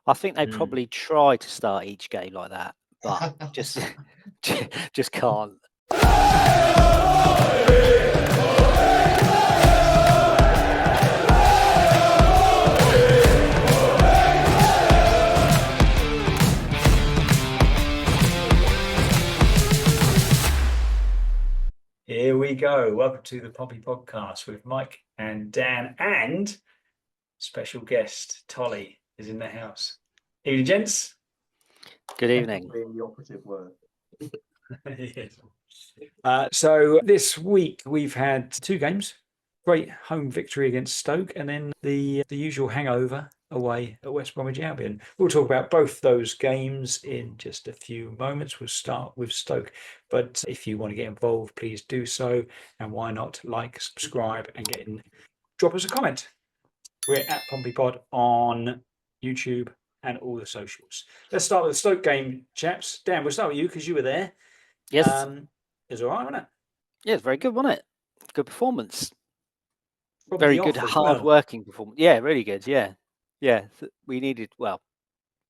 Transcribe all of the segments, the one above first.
I think they probably try to start each game like that, but just just can't. Here we go. Welcome to the Pompey podcast with Mike and Dan, and special guest Tolly is in the house. Evening, gents. Good evening. Being the operative word. Yes. So this week we've had two games. Great home victory against Stoke, and then the usual hangover away at West Bromwich Albion. We'll talk about both those games in just a few moments. We'll start with Stoke, but if you want to get involved, please do so, and why not like, subscribe, and drop us a comment. We're at Pompey Pod on YouTube and all the socials. Let's start with the Stoke game, chaps. Dan, we'll start with you because you were there. Yes, It was all right, wasn't it? yeah, it's very good, wasn't it? Good performance. Probably Very good, off as hard-working performance. Yeah, really good. Yeah. We needed. Well,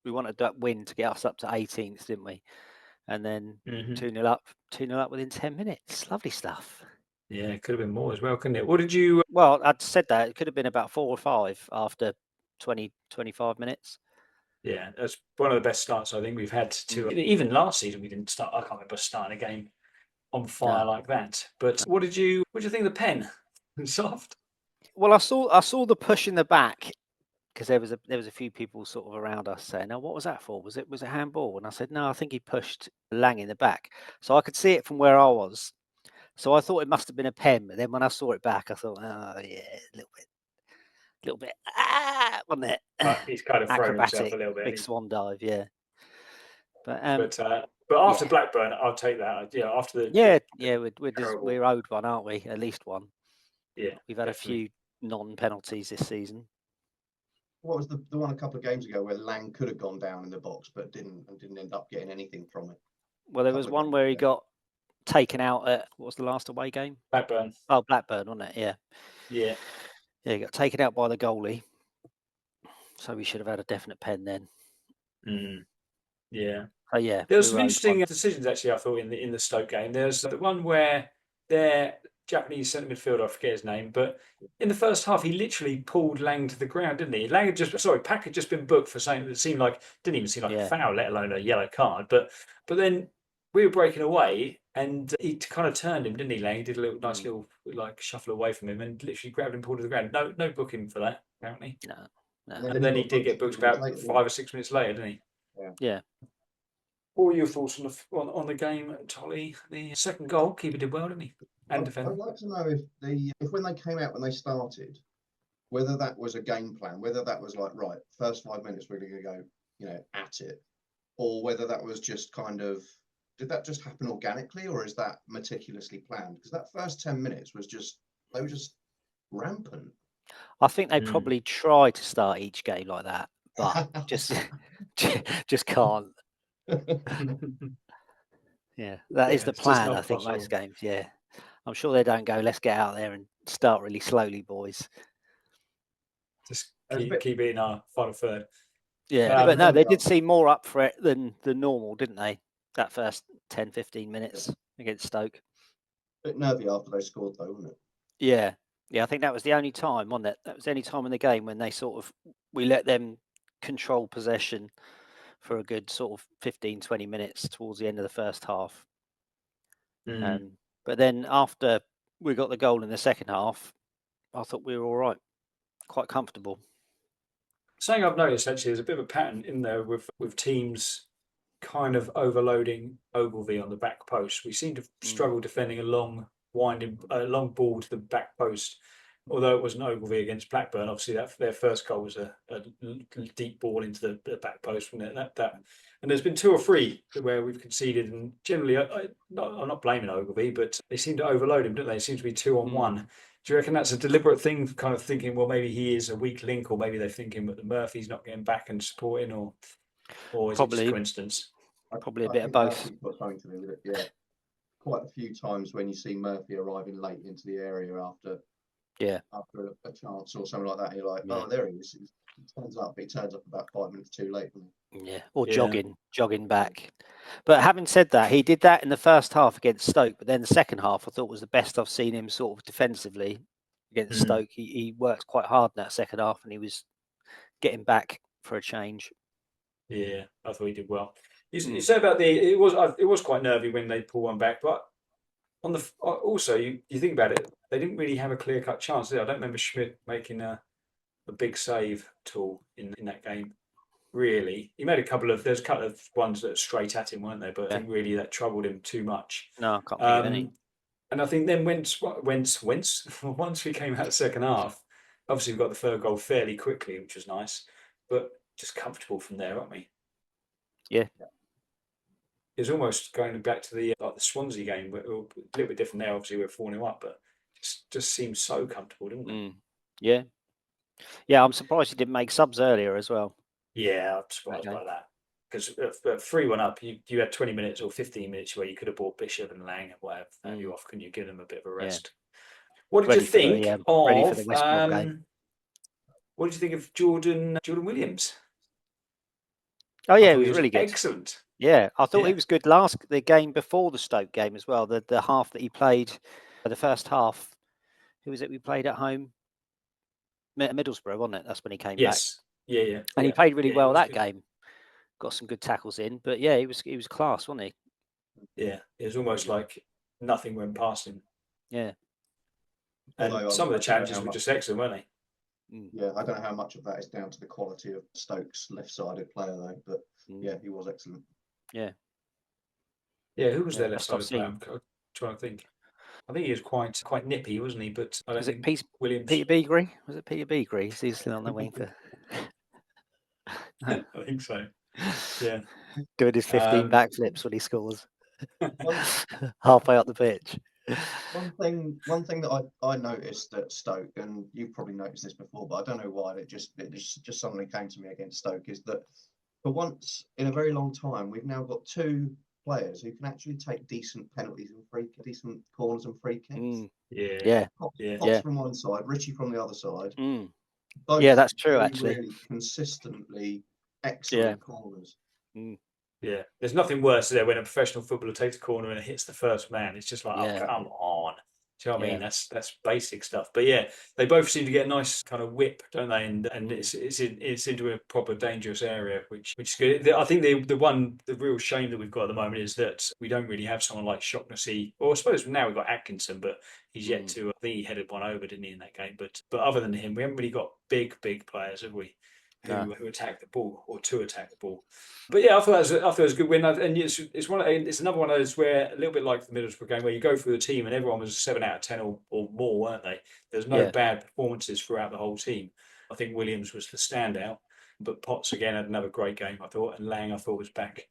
we wanted that win to get us up to 18th, didn't we? And then 2-0 up within 10 minutes. Lovely stuff. Yeah, it could have been more as well, couldn't it? What did you? Well, I'd said that it could have been about 4 or 5 after 20, 25 minutes. Yeah, that's one of the best starts I think we've had to. Even last season, we didn't start. I can't remember starting a game on fire like that. But what did you think of the pen? Soft. Well, I saw the push in the back because there was a few people sort of around us saying, "Now, what was that for? Was it handball?" And I said, "No, I think he pushed Lang in the back." So I could see it from where I was. So I thought it must have been a pen. But then when I saw it back, I thought, "Oh yeah, a little bit, wasn't it?" He's kind of thrown himself a little bit. Big swan dive, yeah. But after Blackburn, I'll take that. Yeah, after the we're owed one, aren't we? At least one. Yeah, we've had a few non-penalties this season. What was the one a couple of games ago where Lang could have gone down in the box but didn't end up getting anything from it? Well, there was one where he got taken out at, what was the last away game? Blackburn. Oh, Blackburn, wasn't it? Yeah. Yeah. Yeah, he got taken out by the goalie. So we should have had a definite pen then. Yeah. Oh yeah. There was some interesting decisions actually, I thought, in the Stoke game. There's the one where their Japanese centre midfielder, I forget his name, but in the first half he literally pulled Lang to the ground, didn't he? Pack had just been booked for something that didn't even seem like a foul, let alone a yellow card. But then we were breaking away and he kind of turned him, didn't he, Lang? He did a nice little like shuffle away from him and literally grabbed him, pulled to the ground. No booking for that, apparently. No. And then he did get booked about 5 or 6 minutes later, didn't he? Yeah. What were your thoughts on the game, Tolly? The second goal, keeper did well, didn't he? And defender. I'd like to know if when they came out, when they started, whether that was a game plan, whether that was like, right, first 5 minutes we're going to go, at it, or whether that was just kind of, did that just happen organically, or is that meticulously planned? Because that first 10 minutes they were just rampant. I think they probably try to start each game like that, but just can't. Yeah, that is the plan. I think most games. Yeah, I'm sure they don't go, let's get out there and start really slowly, boys. Just keep it in our final third. Yeah, but no, they did seem more up for it than normal, didn't they? That first 10, 15 minutes against Stoke. A bit nervy after they scored, though, wasn't it? Yeah, I think that was the only time, wasn't it? That was the only time in the game when they we let them control possession for a good sort of 15, 20 minutes towards the end of the first half. But then after we got the goal in the second half, I thought we were all right, quite comfortable. Something I've noticed actually is a bit of a pattern in there with teams kind of overloading Ogilvy on the back post. We seem to struggle defending a long ball to the back post. Although it wasn't Ogilvy against Blackburn, obviously their first goal was a deep ball into the back post, wasn't it? And there's been 2 or 3 where we've conceded, and generally I'm not blaming Ogilvy, but they seem to overload him, don't they? It seems to be 2 on 1. Do you reckon that's a deliberate thing, kind of thinking, well, maybe he is a weak link, or maybe they're thinking that the Murphy's not getting back and supporting, or is it just coincidence? Probably a bit of both. Got something to do with it, yeah. Quite a few times when you see Murphy arriving late into the area after Yeah. after a chance or something like that. You're like, Yeah. oh, there he is. He turns up, but he turns up about 5 minutes too late. Yeah, or Yeah. jogging back. But having said that, he did that in the first half against Stoke, but then the second half I thought was the best I've seen him sort of defensively against Mm. Stoke. He worked quite hard in that second half, and he was getting back for a change. Yeah, I thought he did well. You Mm. said about it was quite nervy when they pull one back, but on the also you think about it, they didn't really have a clear cut chance. I don't remember Schmidt making a big save at all in that game. Really, he made there's a couple of ones that are straight at him, weren't there? But I think really that troubled him too much. No, I can't think of any. And I think then once we came out the second half, obviously we got the third goal fairly quickly, which was nice, but just comfortable from there, aren't we? Yeah. It was almost going back to the Swansea game, but a little bit different there. Obviously, we're 4-0 up, but just seemed so comfortable, didn't it? Yeah. Yeah, I'm surprised he didn't make subs earlier as well. Yeah, I'm surprised by that. Because 3-1 up, you had 20 minutes or 15 minutes where you could have bought Bishop and Lang and whatever you off, couldn't you? Give them a bit of a rest. What did you think ready for the West Brom game? What did you think of Jordan Williams? Oh yeah, he was really good. Excellent. Yeah, I thought he was good the game before the Stoke game as well. The half that he played, the first half. Who was it we played at home? Middlesbrough, wasn't it? That's when he came back. Yeah. And he played really well that game. Got some good tackles in, but yeah, he was class, wasn't he? Yeah, it was almost like nothing went past him. Yeah. And some of the challenges were just excellent, weren't they? Yeah, I don't know how much of that is down to the quality of Stoke's left-sided player, though. But yeah, he was excellent. Yeah. Yeah, who was their left-sided player? I'm trying to think. I think he was quite nippy, wasn't he? But I don't think Williams. Peter Beagrie? Was it Peter Beagrie? Is he still on the wing for? I think so. Yeah. Doing his 15 backflips when he scores. Halfway up the pitch. One thing that I noticed at Stoke, and you've probably noticed this before, but I don't know why it just suddenly came to me against Stoke, is that for once in a very long time we've now got two players who can actually take decent penalties and decent corners and free kicks. Potts from one side, Richie from the other side. Both that's true. Actually, really consistently excellent corners. Yeah, there's nothing worse there when a professional footballer takes a corner and it hits the first man. It's just like, oh, come on. Do you know what I mean? That's basic stuff. But yeah, they both seem to get a nice kind of whip, don't they? And it's into a proper dangerous area, which is good. I think the real shame that we've got at the moment is that we don't really have someone like Shaughnessy, or I suppose now we've got Atkinson, but he's yet to. I think he headed one over, didn't he, in that game? But other than him, we haven't really got big players, have we? Who attack the ball or to attack the ball. But yeah, I thought it was a good win, and it's another one of those where a little bit like the Middlesbrough game where you go through the team and everyone was 7 out of 10 or more, weren't they? There's no bad performances throughout the whole team. I think Williams was the standout, but Potts again had another great game, I thought, and Lang I thought was back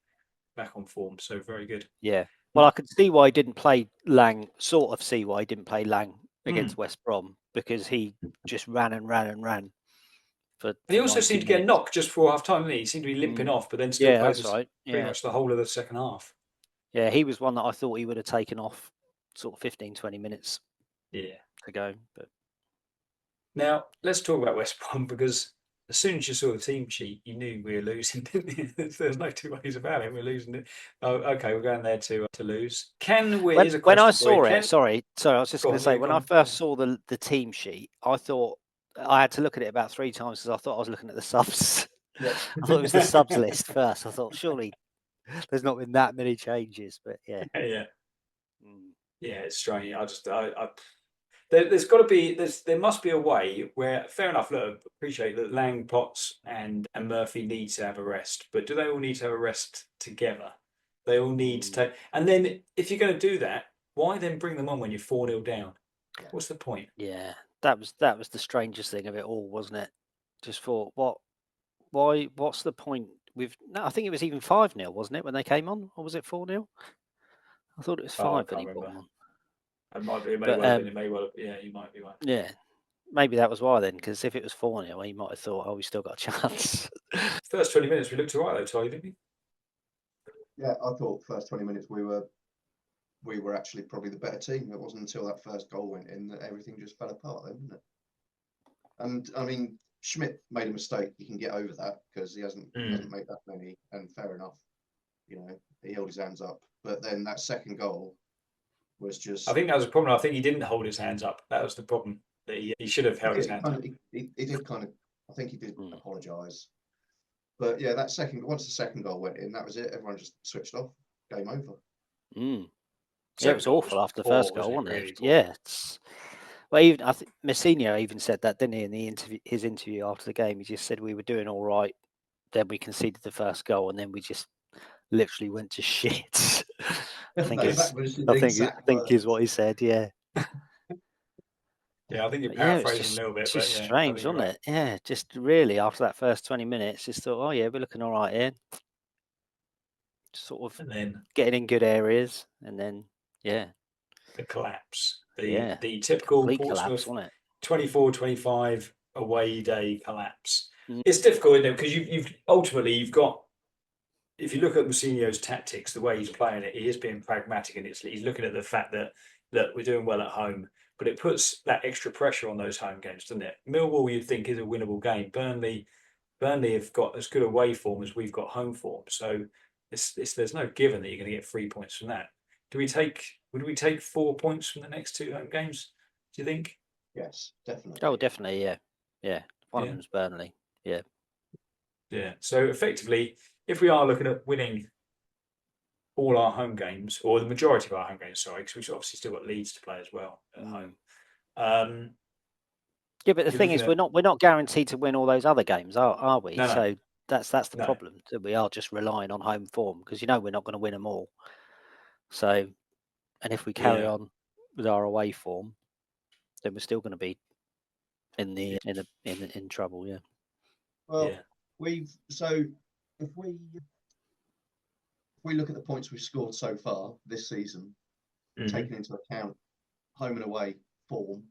on form, so very good. Yeah, well, I could see why he didn't play Lang. Sort of see why he didn't play Lang against West Brom, because he just ran and ran and ran. He also seemed to get a knock just before half time, didn't he? He seemed to be limping off, but then still played pretty much the whole of the second half. Yeah, he was one that I thought he would have taken off sort of 15-20 minutes ago. But now let's talk about West Brom, because as soon as you saw the team sheet, you knew we were losing, didn't you? There's no two ways about it. We're losing it. Oh, okay, we're going there to lose. Can we? When I saw it, sorry, I was just going to say, when I first saw the team sheet, I thought I had to look at it about 3 times because I thought I was looking at the subs. I thought it was the subs list first. I thought surely there's not been that many changes, but yeah, it's strange. There's got to be there must be a way where, fair enough, look, appreciate that Lang, Potts and Murphy need to have a rest, but do they all need to have a rest together? They all need to take, and then if you're going to do that, why then bring them on when you're 4-0 down? What's the point? Yeah, that was the strangest thing of it all, wasn't it? Just thought, what's the point? I think it was even 5-0, wasn't it, when they came on, or was it 4-0? I thought it was 5 when he brought them on. It might be. It may well have been. It may well. Yeah, you might be right. Yeah, maybe that was why then, because if it was 4-0, he might have thought, "Oh, we still got a chance." First 20 minutes, we looked all right though, Ty, didn't we? Yeah, I thought first 20 minutes we were we were actually probably the better team. It wasn't until that first goal went in that everything just fell apart then, didn't it? And I mean, Schmidt made a mistake. You can get over that because he hasn't made that many, and fair enough. You know, he held his hands up. But then that second goal was just... I think that was a problem. I think he didn't hold his hands up. That was the problem. That he should have held his hands up. He did kind of... I think he did apologise. But yeah, once the second goal went in, that was it. Everyone just switched off. Game over. Yeah, it was awful after the first goal, wasn't it? Yeah. Well, even I think Messina even said that, didn't he? In the his interview after the game, he just said we were doing all right. Then we conceded the first goal, and then we just literally went to shit. I think is what he said. Yeah. Yeah, I think you're Yeah, paraphrasing a little bit. Just strange, wasn't it? Yeah, just really after that first 20 minutes, just thought, oh yeah, we're looking all right here. Sort of and then getting in good areas, and then the collapse, the typical Portsmouth collapse, 24-25 away day collapse. It's difficult, isn't it? Because you've ultimately got, if you look at Mourinho's tactics, the way he's playing it, he is being pragmatic, and he's looking at the fact that look, we're doing well at home, but it puts that extra pressure on those home games, doesn't it? Millwall, you'd think, is a winnable game. Burnley have got as good away form as we've got home form, so there's no given that you're going to get 3 points from that. Would we take 4 points from the next two home games? Do you think? Yes, definitely. Oh, definitely, yeah. One of them's Burnley. Yeah. So effectively, if we are looking at winning all our home games, or the majority of our home games, sorry, because we've obviously still got Leeds to play as well at home. Yeah, but the thing is, we're not guaranteed to win all those other games, are we? No. So that's the problem. That we are just relying on home form because we're not going to win them all. So, and if we carry on with our away form, then we're still going to be in trouble. Yeah. Well, if we look at the points we've scored so far this season, taking into account home and away form,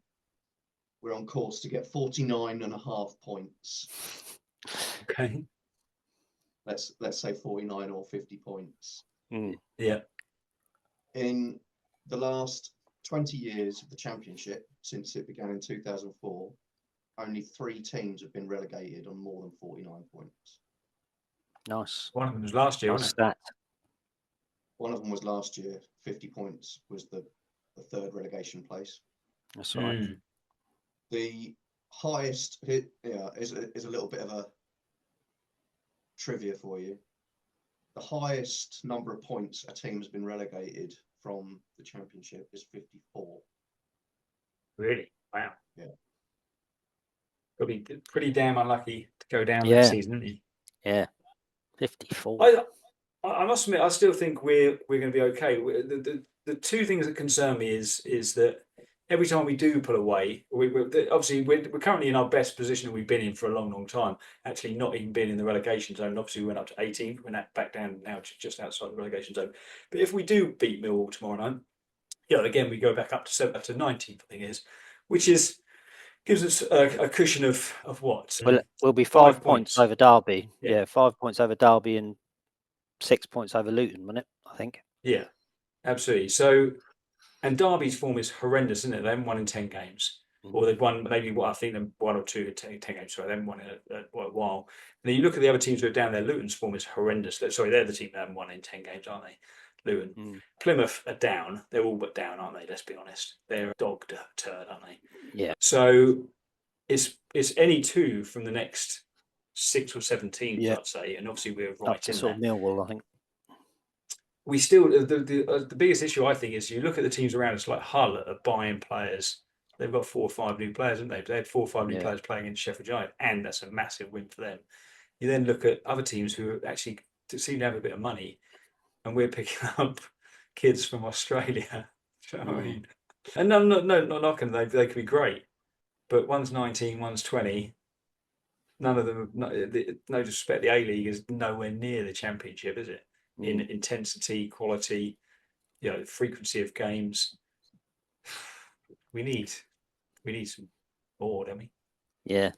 we're on course to get 49.5 points. Okay. Let's say 49 or 50 points. Yeah. In the last 20 years of the Championship, since it began in 2004, only 3 teams have been relegated on more than 49 points. Nice. One of them was last year, wasn't it? One of them was last year. 50 points was the third relegation place. That's right. The highest is a little bit of a trivia for you. The highest number of points a team has been relegated from the Championship is 54. Really? Wow. Yeah. Got to be pretty damn unlucky to go down this season, isn't he? Yeah. 54. I must admit, I still think we're going to be okay. The two things that concern me is that every time we do pull away, obviously we're currently in our best position that we've been in for a long, long time. Actually, not even been in the relegation zone. Obviously, we went up to 18th. We're back down now to just outside the relegation zone. But if we do beat Millwall tomorrow night, again we go back up to 19th. I think it is, which gives us a cushion of what? We'll be 5 points over Derby. Yeah, 5 points over Derby and 6 points over Luton, wouldn't it? I think. Yeah, absolutely. So, and Derby's form is horrendous, isn't it? They haven't won in 10 games. Or they've won maybe I think them 1 or 2 in 10 games. Sorry, they haven't won in a while. And then you look at the other teams who are down there. Luton's form is horrendous. Sorry, they're the team that haven't won in 10 games, aren't they? Luton. Plymouth are down. They're all but down, aren't they? Let's be honest. They're a dog turd, aren't they? Yeah. So it's any two from the next 6 or 7 teams, I'd say. And obviously we're right up to in sort there. of Millwall, I think. We still the biggest issue I think is you look at the teams around us like Hull that are buying players. They've got 4 or 5 new players, haven't they? They had 4 or 5 new players playing in Sheffield United, and that's a massive win for them. You then look at other teams who actually seem to have a bit of money, and we're picking up kids from Australia. Do you know what I mean? And no, not knocking them. They could be great, but one's 19, one's 20. None of them. No disrespect, the A-League is nowhere near the Championship, is it? In intensity, quality, frequency of games. We need some more, don't we? Yeah.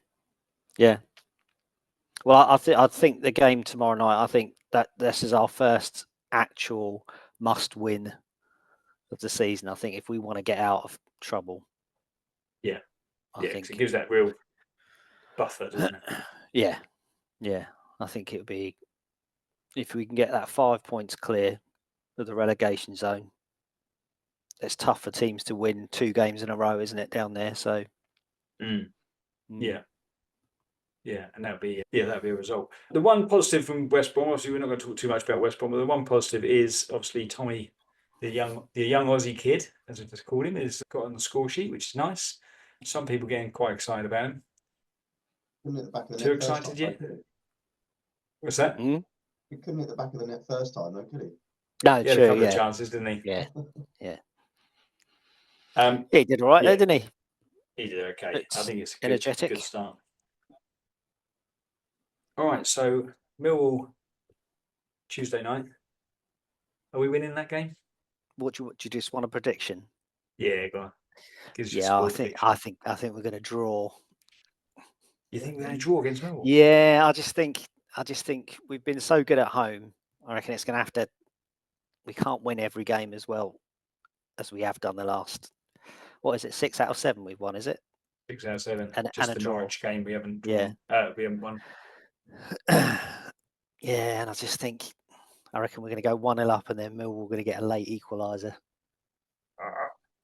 Well, I think the game tomorrow night. I think that this is our first actual must-win of the season. I think if we want to get out of trouble, Yeah. I Yeah, 'cause think it gives that real buffer, doesn't it? yeah, I think it would be if we can get that 5 points clear of the relegation zone. It's tough for teams to win 2 games in a row, isn't it, down there? So Yeah. Yeah, and that'd be a result. The one positive from West Brom, obviously we're not going to talk too much about West Brom, but the one positive is obviously Tommy, the young Aussie kid, as I just called him, is got on the score sheet, which is nice. Some people getting quite excited about him. Couldn't hit the back of the Too net first excited time, yet? though, could What's that? he? He couldn't hit the back of the net first time, though, could he? No, He had a couple of chances, didn't he? Yeah. Um, He did all right Yeah. there, didn't he? he did okay. It's I think it's a energetic. good start. All right, so Millwall Tuesday night. Are we winning that game? What do you just want a prediction? Yeah, go on. Gives you a Yeah, score I think prediction. we're going to draw. You think we're going to draw against Millwall? Yeah, I just think we've been so good at home. I reckon it's going to have to. We can't win every game as well as we have done the last. What is it? 6 out of 7 we've won, is it? 6 out of 7. And Just a the draw. Norwich game we haven't Yeah. drawn. We haven't won. Yeah, and I reckon we're going to go 1-0 up, and then Millwall are going to get a late equaliser.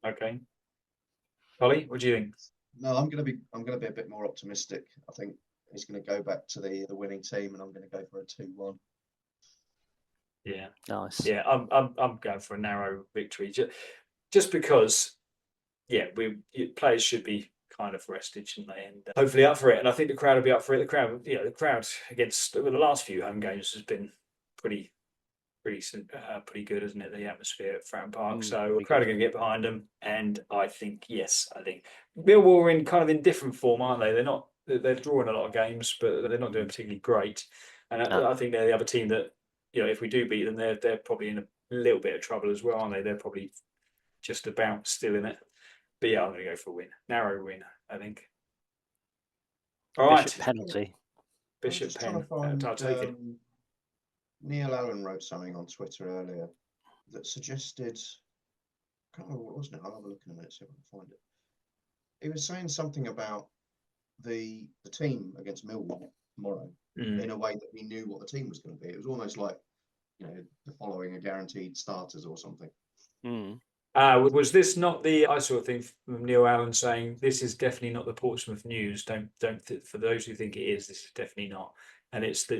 Okay. Ollie, what do you think? No, I'm going to be a bit more optimistic. I think he's going to go back to the winning team, and I'm going to go for a 2-1. Yeah, Nice. yeah. I'm going for a narrow victory, just because. Yeah, players should be kind of rested, shouldn't they? And hopefully up for it. And I think the crowd will be up for it. The crowd against the last few home games has been pretty good, isn't it? The atmosphere at Fratton Park. So the crowd are going to get behind them, and I think Millwall are in different form, aren't they? They're drawing a lot of games, but they're not doing particularly great. And I think they're the other team that, if we do beat them, they're probably in a little bit of trouble as well, aren't they? They're probably just about still in it. But yeah, I'm going to go for a win. Narrow win, I think. All right. Bishop penalty. Bishop pen. I'll take it. Neil Allen wrote something on Twitter earlier that suggested, I can't remember what it was now, I'll have a look in a minute, see if I can find it. He was saying something about the team against Millwall tomorrow in a way that we knew what the team was going to be. It was almost like, the following a guaranteed starters or something. Was this not I saw a thing from Neil Allen saying this is definitely not the Portsmouth news? Don't for those who think it is, this is definitely not. And it's they're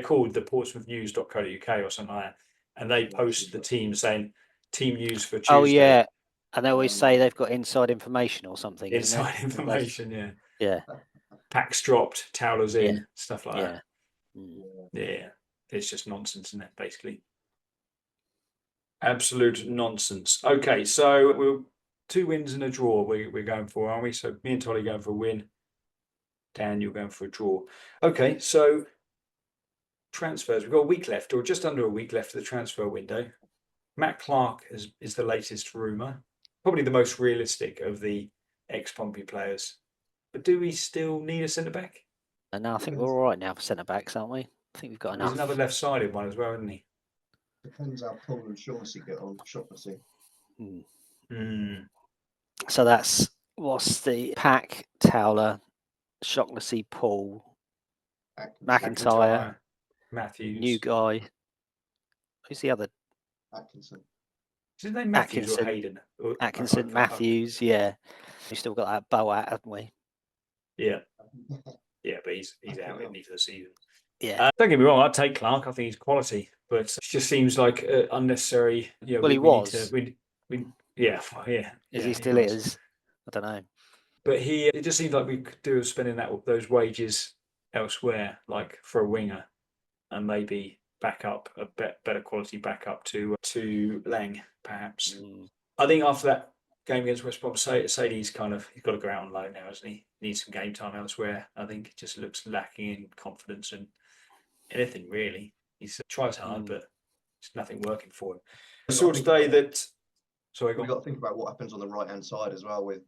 called the portsmouthnews.co.uk or something like that, and they post the team saying team news for Tuesday. Oh yeah, and they always say they've got inside information or something. Inside information, yeah. Yeah. Packs dropped, towlers in, stuff like that. Yeah, it's just nonsense, isn't it? Basically. Absolute nonsense. Okay, so we're 2 wins and a draw we're going for, aren't we? So me and Tolly going for a win. Dan, you're going for a draw. Okay, so transfers. We've got a week left, or just under a week left of the transfer window. Matt Clark is the latest rumour. Probably the most realistic of the ex-Pompey players. But do we still need a centre-back? And now I think we're all right now for centre-backs, aren't we? I think we've got enough. There's another left-sided one as well, isn't he? Depends how Paul and Shaughnessy get on. Shaughnessy. So that's what's the Pack, Towler, Shaughnessy, Paul, McIntyre, Matthews, new guy. Who's the other? Atkinson. Is his name Matthews or Hayden? Atkinson, Matthews. Yeah, we've still got that Boat, haven't we? Yeah, yeah, but he's out in for the season. Yeah. Don't get me wrong, I'd take Clark. I think he's quality, but it just seems like unnecessary. Well, he was. Is he still is? I don't know. But it just seems like we could do with spending those wages elsewhere, like for a winger, and maybe back up a better quality backup to Lang, perhaps. I think after that game against West Brom, Sadie's he's got to go out on loan now, hasn't he? Needs some game time elsewhere. I think it just looks lacking in confidence and anything really. He tries hard, but there's nothing working for him. I saw today that. Sorry, we've got to think about what happens on the right hand side as well. With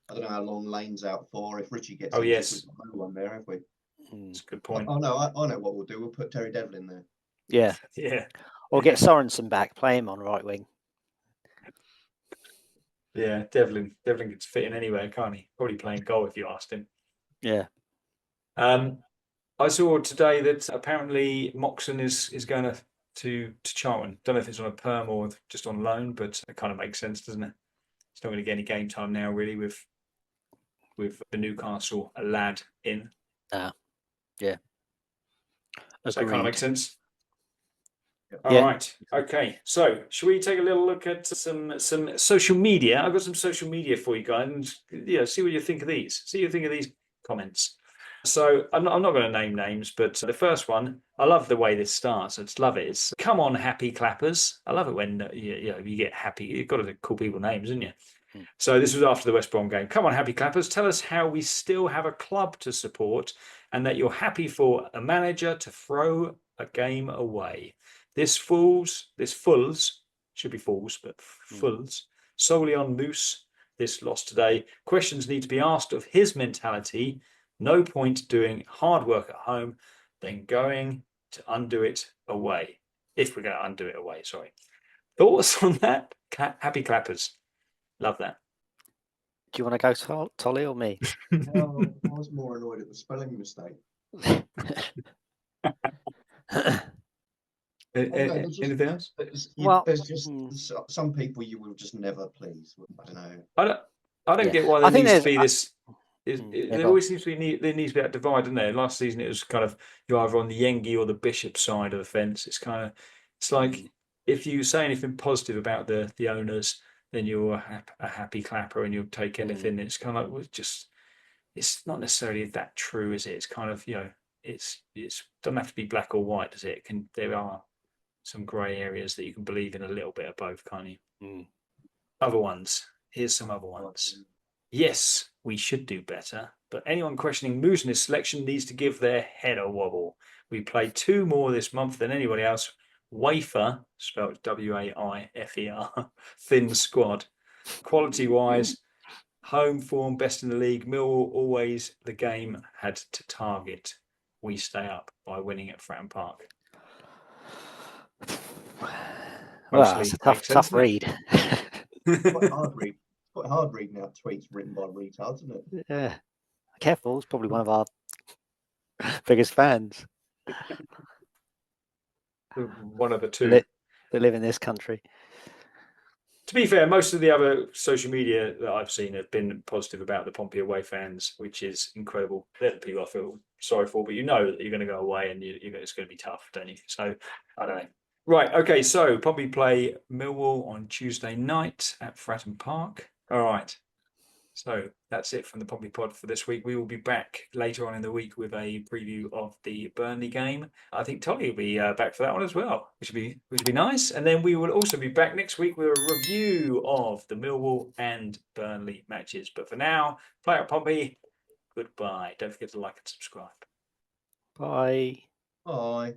I don't know how long Lane's out for. If Richie gets injured, yes, we've got no one there, have we? That's a good point. I know what we'll do. We'll put Terry Devlin there. Yeah. Yeah. Or get Sorensen back. Play him on right wing. Yeah, Devlin could fit in anywhere, can't he? Probably playing goal if you asked him. Yeah. I saw today that apparently Moxon is going to Charlton. Don't know if it's on a perm or just on loan, but it kind of makes sense, doesn't it? It's not going to get any game time now, really, with the Newcastle lad in. Yeah. Does that kind of make sense? Yeah. All right. Okay. So, should we take a little look at some social media? I've got some social media for you guys, and see what you think of these. See what you think of these comments. So, I'm not going to name names, but the first one, I love the way this starts. I just love it. It's "Come on, happy clappers." I love it when you get happy. You've got to call people names, haven't you? So this was after the West Brom game. "Come on, happy clappers. Tell us how we still have a club to support and that you're happy for a manager to throw a game away. This fools, should be fools, but fools, solely on Moose, this loss today. Questions need to be asked of his mentality. No point doing hard work at home, then going to undo it away. If we're going to undo it away, sorry. Thoughts on that? Happy clappers. Love that. Do you want to go, Tolly, or me? Well, I was more annoyed at the spelling mistake. Anything else? There's just some people you will just never please. I don't know. I don't get why there needs to be this. There always seems to be there needs to be that divide, doesn't there? Last season it was kind of you're either on the Yengi or the Bishop side of the fence. It's like if you say anything positive about the owners, then you're a happy clapper and you'll take anything. It's kind of like it's not necessarily that true, is it? It's kind of it's doesn't have to be black or white, does it? There are some grey areas that you can believe in a little bit of both, can't you? Other ones. Here's some other ones. Yes, we should do better, but anyone questioning Moose in his selection needs to give their head a wobble. We played 2 more this month than anybody else. Wafer, spelled W-A-I-F-E-R, thin squad. Quality-wise, home form, best in the league. Millwall always the game had to target. We stay up by winning at Fratton Park. Well, it's a tough read. Quite hard reading out tweets written by retards, isn't it? Yeah. Careful, it's probably one of our biggest fans. One of the two that live in this country. To be fair, most of the other social media that I've seen have been positive about the Pompey away fans, which is incredible. They're the people I feel sorry for, but you know that you're going to go away and it's going to be tough, don't you? So, I don't know. Right, okay, so Pompey play Millwall on Tuesday night at Fratton Park. All right. So that's it from the Pompey Pod for this week. We will be back later on in the week with a preview of the Burnley game. I think Tolly will be back for that one as well, which would be nice. And then we will also be back next week with a review of the Millwall and Burnley matches. But for now, play Up Pompey. Goodbye. Don't forget to like and subscribe. Bye. Bye.